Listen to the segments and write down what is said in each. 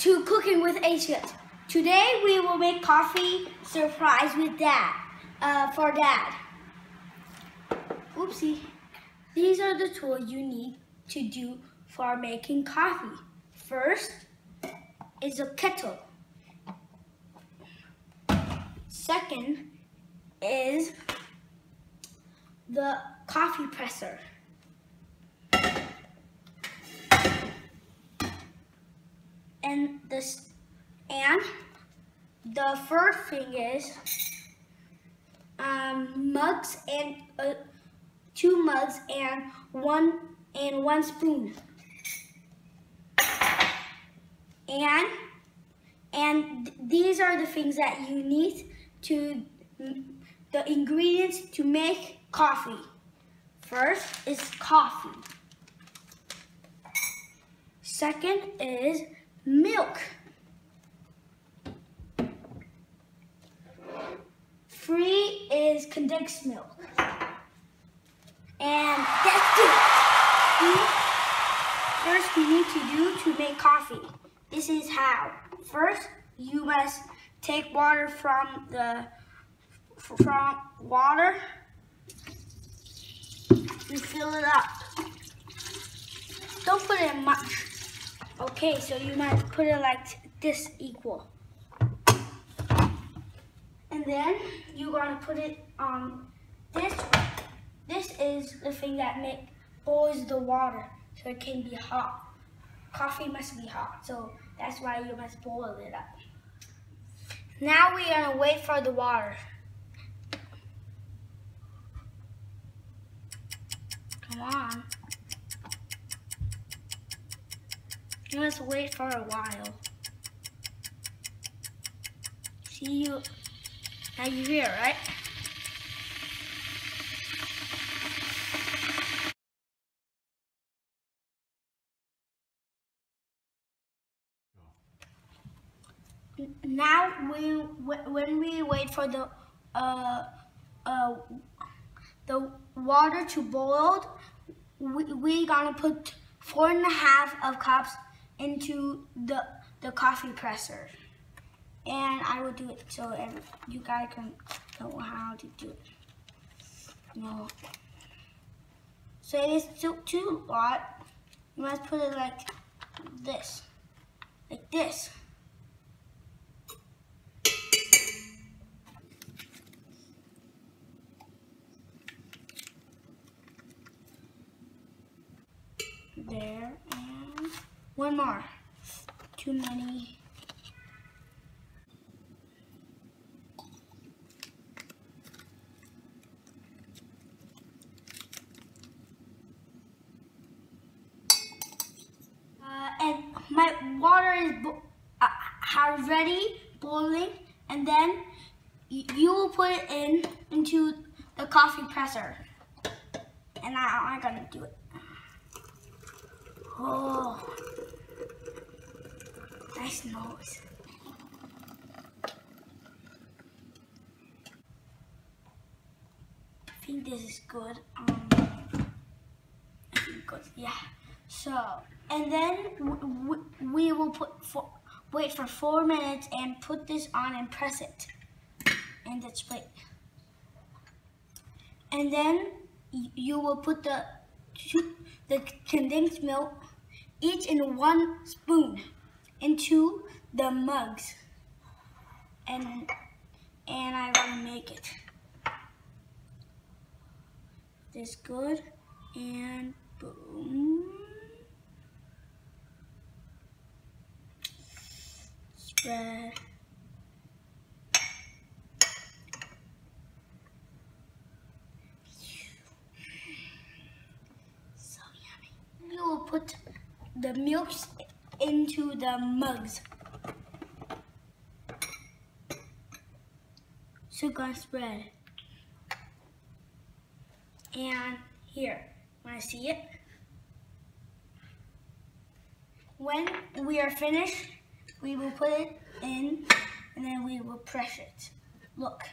to Cooking with Ace Việt. Today we will make coffee surprise with Dad, for Dad. Oopsie. These are the tools you need to do for making coffee. First is a kettle. Second is the coffee presser. And the third thing is mugs and 2 mugs and one spoon. And these are the things that you need the ingredients to make coffee. First is coffee. Second is milk. 3 is condensed milk. And that's it. First we need to do to make coffee. This is how. First, you must take water from water. You fill it up. Don't put it in much. Okay, so you must put it like this equal. And then you're gonna put it on this one. This is the thing that boils the water so it can be hot. Coffee must be hot, so that's why you must boil it up. Now we're gonna wait for the water. Come on. You must wait for a while. See you. Now you're here, right? Now when we wait for the water to boil, we gonna put 4.5 cups into the coffee presser, and I will do it so you guys can know how to do it. No. So it's too hot. You must put it like this, like this. There, and one more. Too many. And my water is already boiling, and then you will put it into the coffee presser. And I'm gonna do it. Oh, nice noise. I think this is good. I think good, yeah. So, and then we will wait for 4 minutes and put this on and press it. And let's wait. And then you will put the condensed milk, each in 1 spoon, into the mugs, and I'm gonna make it this good, and boom, spread. You will put the milks into the mugs. So gonna spread. And here, wanna see it? When we are finished, we will put it in and then we will press it. Look.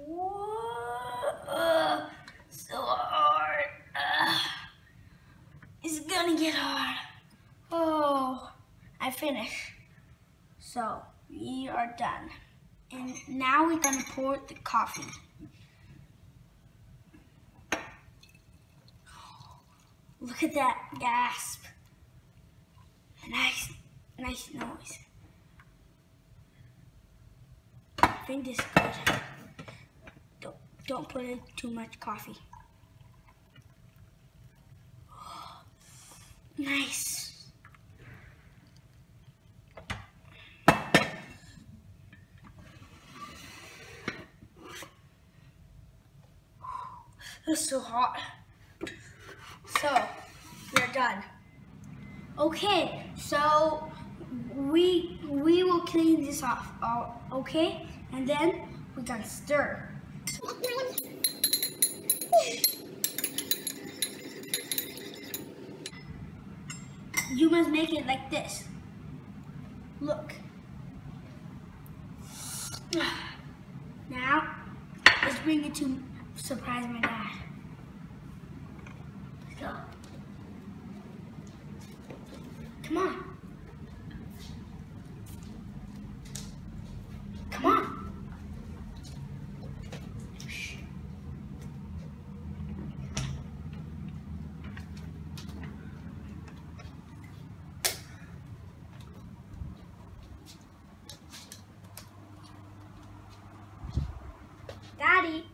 Whoa, so hard. It's gonna get hard. Oh. finished. So we are done. And now we're gonna pour the coffee. Look at that gasp. Nice noise. I think this is good. Don't put in too much coffee. Nice. It's so hot. So we're done. Okay, so we will clean this off. Okay, and then we're gonna stir. You must make it like this. Look. Now, let's bring it to surprise my dad. Let's go. Come on. Come on. Daddy.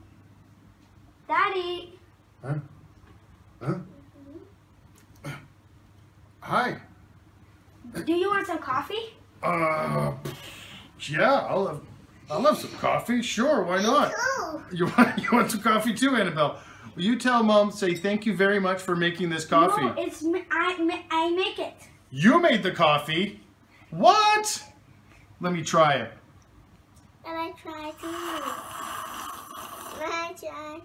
Daddy. Huh? Huh? Hi. Do you want some coffee? Yeah, I'll have some coffee. Sure, why not? You want some coffee too, Annabelle? Will you tell Mom, say thank you very much for making this coffee? No, it's I make it. You made the coffee? What? Let me try it. Can I try too? Can I try?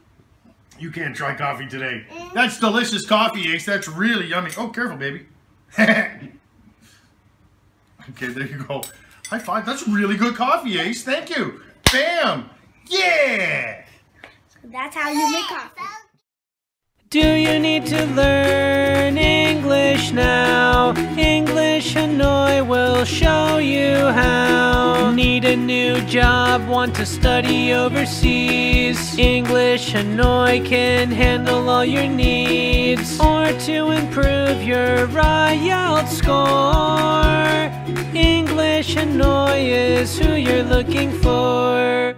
You can't try coffee today. That's delicious coffee, Ace. That's really yummy. Oh, careful, baby. Okay, there you go. High five. That's really good coffee, Ace. Thank you. Bam. Yeah. So that's how you make coffee. Do you need to learn English now? English Hanoi will show you how. Need a new job, want to study overseas? English Hanoi can handle all your needs. Or to improve your IELTS score, English Hanoi is who you're looking for.